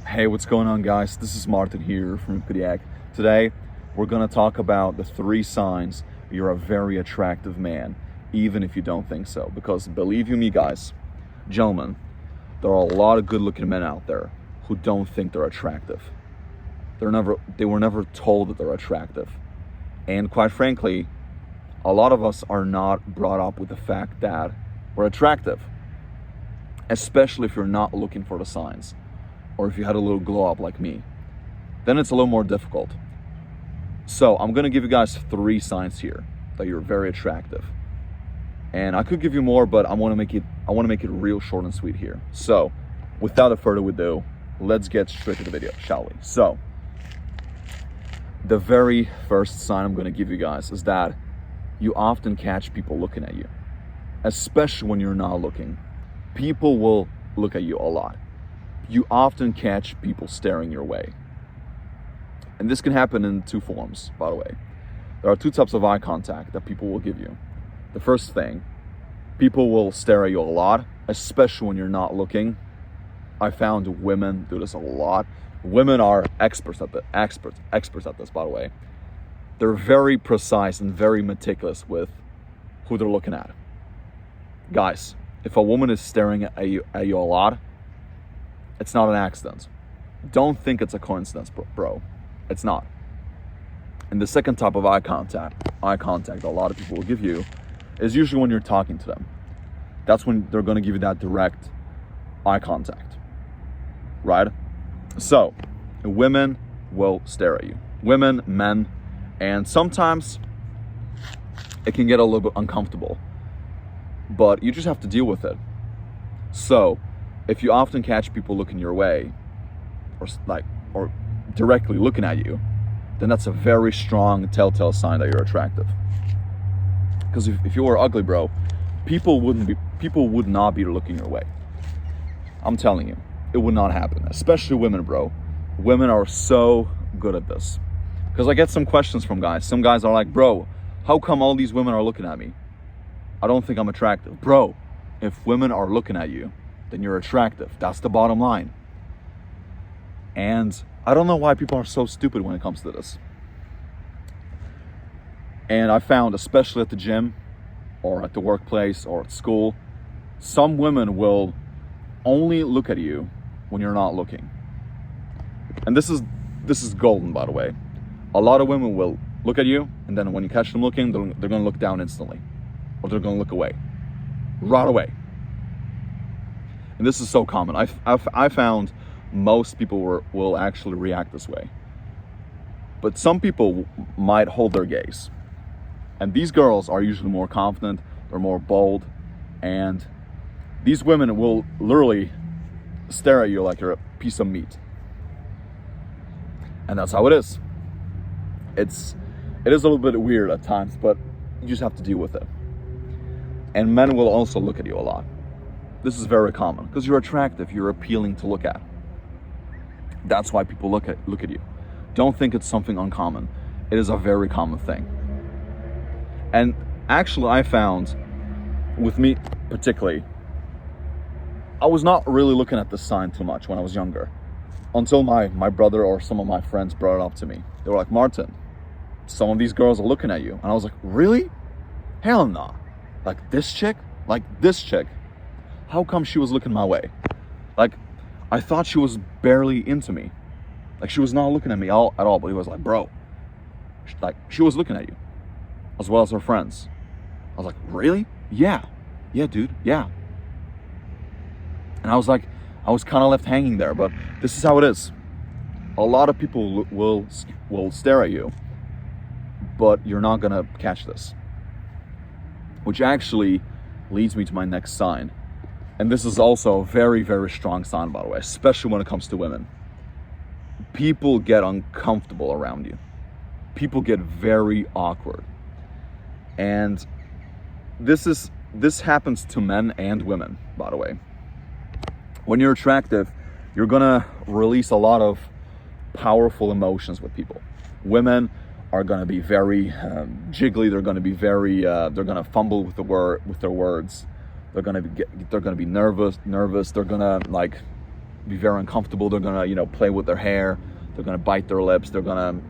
Hey, what's going on, guys? This is Martin here from Pediac. Today, we're going to talk about the 3 signs you're a very attractive man, even if you don't think so. Because believe you me, guys, gentlemen, there are a lot of good-looking men out there who don't think they're attractive. They were never told that they're attractive. And quite frankly, a lot of us are not brought up with the fact that we're attractive, especially if you're not looking for the signs. Or if you had a little glow up like me, then it's a little more difficult. So I'm gonna give you guys 3 signs here that you're very attractive. And I could give you more, but I wanna make it real short and sweet here. So without further ado, let's get straight to the video, shall we? So the very first sign I'm gonna give you guys is that you often catch people looking at you, especially when you're not looking. People will look at you a lot. You often catch people staring your way. And this can happen in 2 forms, by the way. There are 2 types of eye contact that people will give you. The first thing, people will stare at you a lot, especially when you're not looking. I found women do this a lot. Women are experts at this, by the way. They're very precise and very meticulous with who they're looking at. Guys, if a woman is staring at you a lot, it's not an accident. Don't think it's a coincidence, bro. It's not. And the second type of eye contact a lot of people will give you is usually when you're talking to them. That's when they're going to give you that direct eye contact, right? So, women will stare at you. Women, men, and sometimes it can get a little bit uncomfortable, but you just have to deal with it. So, if you often catch people looking your way, or directly looking at you, then that's a very strong telltale sign that you're attractive. Because if you were ugly, bro, people would not be looking your way. I'm telling you, it would not happen. Especially women, bro. Women are so good at this. Because I get some questions from guys. Some guys are like, bro, how come all these women are looking at me? I don't think I'm attractive. Bro, if women are looking at you, then you're attractive. That's the bottom line. And I don't know why people are so stupid when it comes to this. And I found, especially at the gym or at the workplace or at school, some women will only look at you when you're not looking. And this is golden, by the way. A lot of women will look at you, and then when you catch them looking, they're going to look down instantly, or they're going to look away, right away. And this is so common. I found most people will actually react this way. But some people might hold their gaze. And these girls are usually more confident, they're more bold, and these women will literally stare at you like you're a piece of meat. And that's how it is. It is a little bit weird at times, but you just have to deal with it. And men will also look at you a lot. This is very common because you're attractive, you're appealing to look at. That's why people look at you. Don't think it's something uncommon. It is a very common thing. And actually, I found, with me particularly, I was not really looking at this sign too much when I was younger, until my brother or some of my friends brought it up to me. They were like, Martin, some of these girls are looking at you. And I was like, really? Hell no. Like this chick? How come she was looking my way? Like, I thought she was barely into me. Like, she was not looking at me at all, but he was like, bro, she was looking at you, as well as her friends. I was like, really? Yeah, dude, yeah. And I was kind of left hanging there, but this is how it is. A lot of people will stare at you, but you're not gonna catch this. Which actually leads me to my next sign. And this is also a very, very strong sign, by the way, especially when it comes to women. People get uncomfortable around you. People get very awkward. And this happens to men and women, by the way. When you're attractive, you're gonna release a lot of powerful emotions with people. Women are gonna be very jiggly. They're gonna be very. They're gonna fumble with their words. They're gonna be nervous. They're gonna be very uncomfortable. They're gonna, play with their hair. They're gonna bite their lips. They're gonna,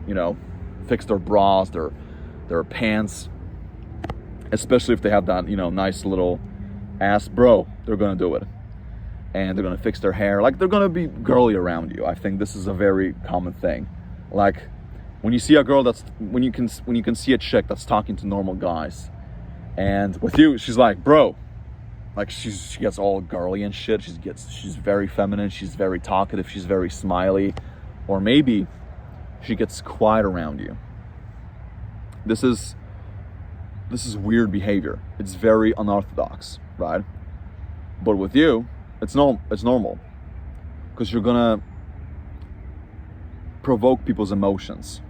fix their bras, their pants. Especially if they have that, nice little ass, bro. They're gonna do it, and they're gonna fix their hair. Like, they're gonna be girly around you. I think this is a very common thing. Like, when you see a girl when you can see a chick that's talking to normal guys, and with you, she's like, bro. Like, she gets all girly and shit. She's very feminine. She's very talkative. She's very smiley. Or maybe she gets quiet around you. This is weird behavior. It's very unorthodox, right? But with you, it's normal, because you're gonna provoke people's emotions.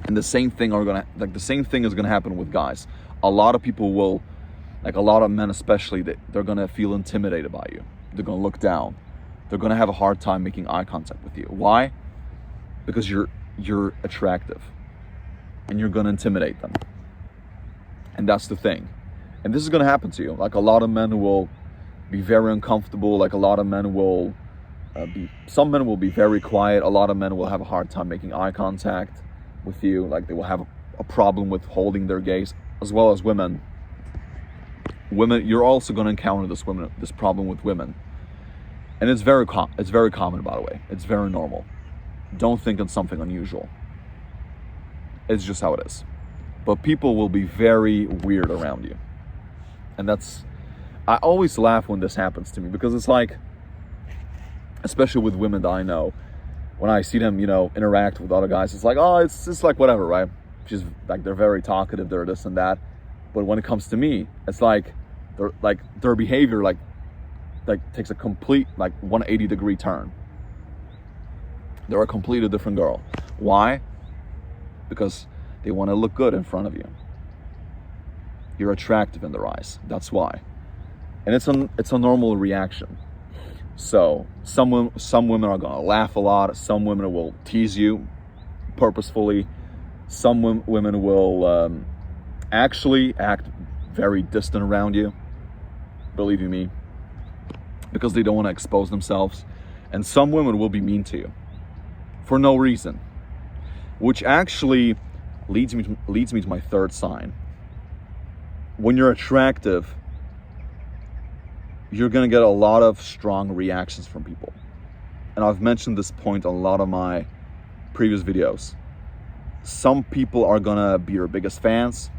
And the same thing is gonna happen with guys. A lot of people will, like a lot of men especially, they're gonna feel intimidated by you. They're gonna look down. They're gonna have a hard time making eye contact with you. Why? Because you're attractive, and you're gonna intimidate them. And that's the thing. And this is gonna happen to you. Like, a lot of men will be very uncomfortable. Like, a lot of men will some men will be very quiet. A lot of men will have a hard time making eye contact with you. Like, they will have a problem with holding their gaze, as well as women. Women, you're also going to encounter this problem with women, and it's very common, by the way. It's very normal. Don't think it's something unusual. It's just how it is. But people will be very weird around you, and I always laugh when this happens to me, because it's like, especially with women that I know, when I see them, interact with other guys, it's like, oh, it's just like whatever, right? She's like, they're very talkative, they're this and that. But when it comes to me, it's like their behavior like takes a complete 180-degree turn. They're a completely different girl. Why? Because they want to look good in front of you. You're attractive in their eyes. That's why. And it's a normal reaction. So some women are gonna laugh a lot. Some women will tease you purposefully. Some women will actually act very distant around you, believe you me, because they don't want to expose themselves. And some women will be mean to you for no reason, which actually leads me to my third sign. When you're attractive, you're going to get a lot of strong reactions from people. And I've mentioned this point on a lot of my previous videos. Some people are going to be your biggest fans.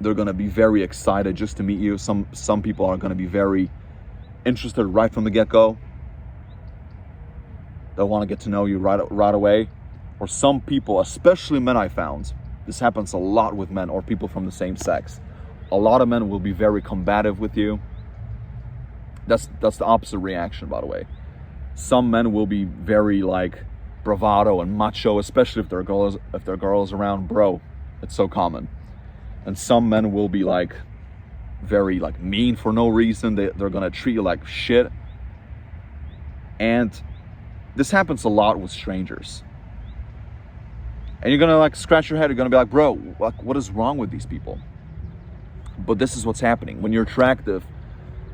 They're going to be very excited just to meet you. Some people are going to be very interested right from the get-go. They want to get to know you right away. Or some people, especially men, I found, this happens a lot with men or people from the same sex. A lot of men will be very combative with you. That's the opposite reaction, by the way. Some men will be very bravado and macho, especially if their girl is around. Bro, it's so common. And some men will be very mean for no reason. They're gonna treat you like shit. And this happens a lot with strangers. And you're gonna scratch your head. You're gonna be like, bro, what is wrong with these people? But this is what's happening. When you're attractive,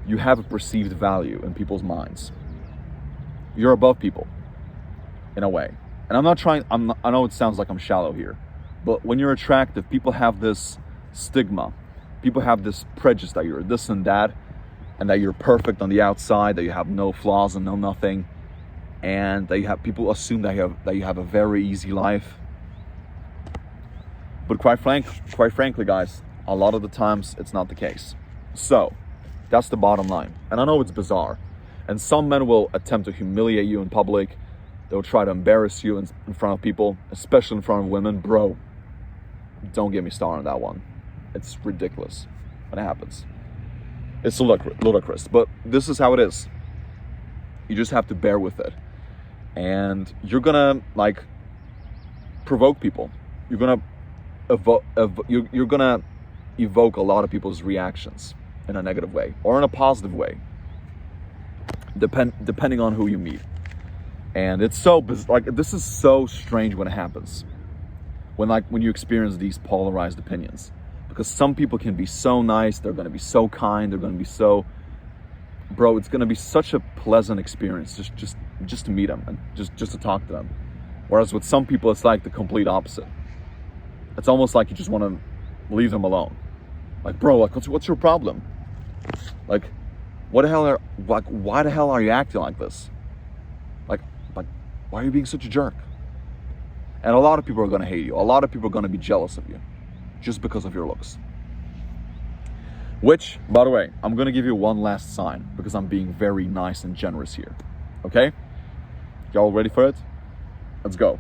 you have a perceived value in people's minds. You're above people, in a way. And I know it sounds like I'm shallow here, but when you're attractive, people have this stigma. People have this prejudice that you're this and that you're perfect on the outside, that you have no flaws and no nothing, and people assume that you have a very easy life. But quite frankly, guys, a lot of the times it's not the case. So that's the bottom line. And I know it's bizarre. And some men will attempt to humiliate you in public. They'll try to embarrass you in front of people, especially in front of women. Bro, don't get me started on that one. It's ridiculous when it happens. It's ludicrous, but this is how it is. You just have to bear with it. And you're gonna provoke people. You're gonna evoke a lot of people's reactions in a negative way or in a positive way, depending on who you meet. And it's so this is so strange when it happens, when you experience these polarized opinions, because some people can be so nice, they're going to be so kind, they're going to be so bro, it's gonna be such a pleasant experience just to meet them and just to talk to them. Whereas with some people, it's like the complete opposite. It's almost like you just want to leave them alone. Like, bro, like, what's your problem? Like, why the hell are you acting like this? Like, why are you being such a jerk? And a lot of people are gonna hate you. A lot of people are gonna be jealous of you just because of your looks. Which, by the way, I'm gonna give you one last sign because I'm being very nice and generous here. Okay? Y'all ready for it? Let's go.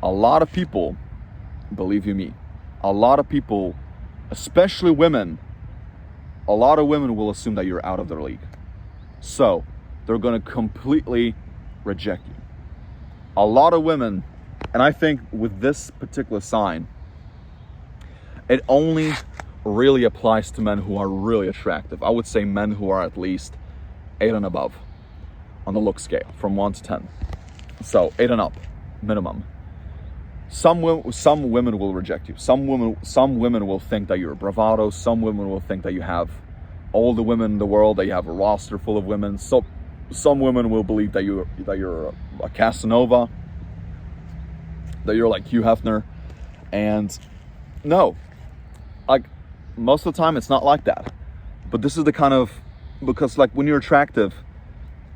A lot of people, believe you me, a lot of people, especially women, a lot of women will assume that you're out of their league. So they're gonna completely reject you. A lot of women, and I think with this particular sign, it only really applies to men who are really attractive. I would say men who are at least 8 and above on the look scale from 1 to 10. So 8 and up, minimum. Some women will reject you. Some women will think that you're bravado. Some women will think that you have all the women in the world, that you have a roster full of women. So some women will believe that you're a Casanova, that you're like Hugh Hefner. And no, like most of the time it's not like that. But this is the kind of, because like when you're attractive,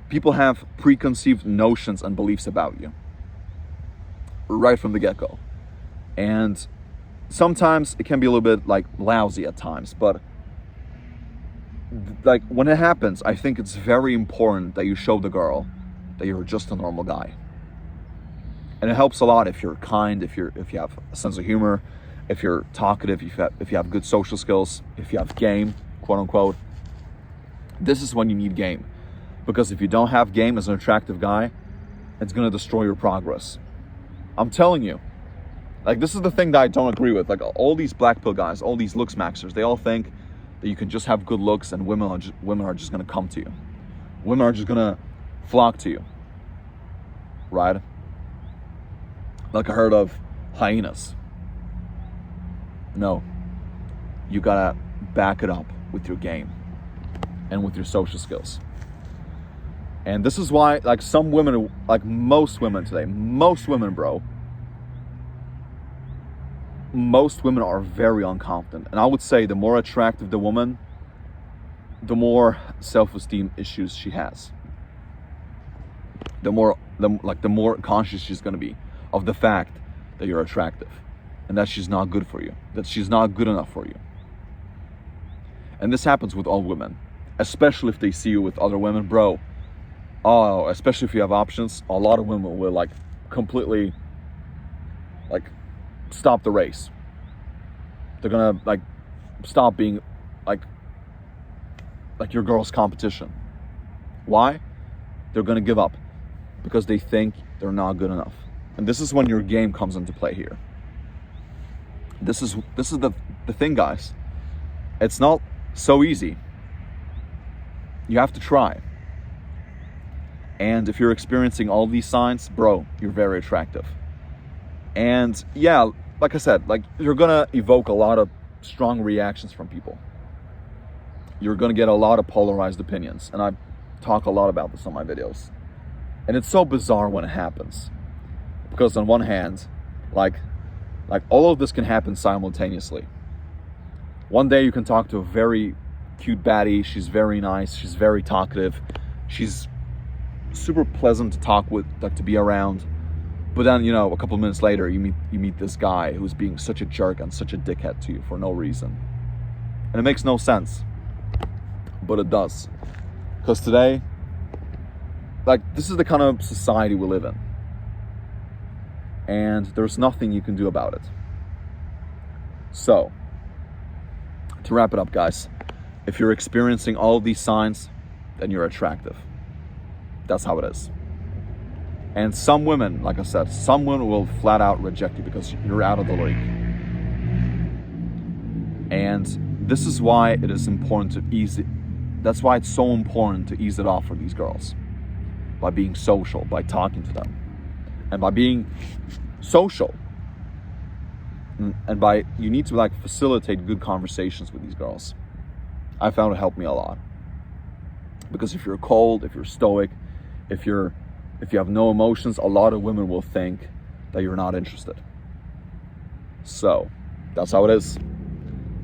people have preconceived notions and beliefs about you right from the get-go. And sometimes it can be a little bit like lousy at times, but like when it happens, I think it's very important that you show the girl that you're just a normal guy. And it helps a lot if you're kind, if you have a sense of humor, if you're talkative, if you have good social skills, if you have game, quote unquote. This is when you need game. Because if you don't have game as an attractive guy, it's gonna destroy your progress. I'm telling you. Like, this is the thing that I don't agree with. Like, all these black pill guys, all these looks maxers, they all think that you can just have good looks and women are just gonna come to you. Women are just gonna flock to you. Right? Like I heard of hyenas. No. You gotta back it up with your game and with your social skills. And this is why, like, some women, like most women today, most women, bro, most women are very unconfident. And I would say the more attractive the woman, the more self-esteem issues she has. The more conscious she's gonna be of the fact that you're attractive and that she's not good for you, that she's not good enough for you. And this happens with all women, especially if they see you with other women, bro. Oh, especially if you have options, a lot of women will like completely like stop the race. They're gonna like stop being like your girl's competition. Why? They're gonna give up because they think they're not good enough. And this is when your game comes into play here. This is the thing, guys. It's not so easy. You have to try. And if you're experiencing all these signs, bro, you're very attractive. And yeah, like I said, like you're gonna evoke a lot of strong reactions from people. You're gonna get a lot of polarized opinions. And I talk a lot about this on my videos. And it's so bizarre when it happens. Because on one hand, like all of this can happen simultaneously. One day you can talk to a very cute baddie, she's very nice, she's very talkative, she's super pleasant to talk with, like to be around. But then, you know, a couple minutes later, you meet this guy who's being such a jerk and such a dickhead to you for no reason. And it makes no sense. But it does. Because today, like, this is the kind of society we live in. And there's nothing you can do about it. So, to wrap it up, guys, if you're experiencing all of these signs, then you're attractive. That's how it is. And some women, like I said, some women will flat out reject you because you're out of the league. And this is why it is important to ease it. That's why it's so important to ease it off for these girls. By being social, by talking to them. And by being social. And by, you need to like facilitate good conversations with these girls. I found it helped me a lot. Because if you're cold, if you're stoic, if you have no emotions, a lot of women will think that you're not interested. So that's how it is.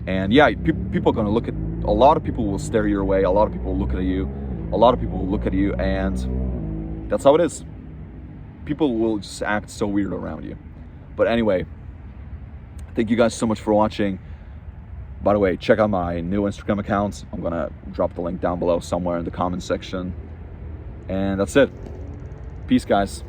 And yeah, people are gonna look at, a lot of people will stare your way, a lot of people will look at you, a lot of people will look at you, and that's how it is. People will just act so weird around you. But anyway, thank you guys so much for watching. By the way, check out my new Instagram account. I'm gonna drop the link down below somewhere in the comment section. And that's it. Peace, guys.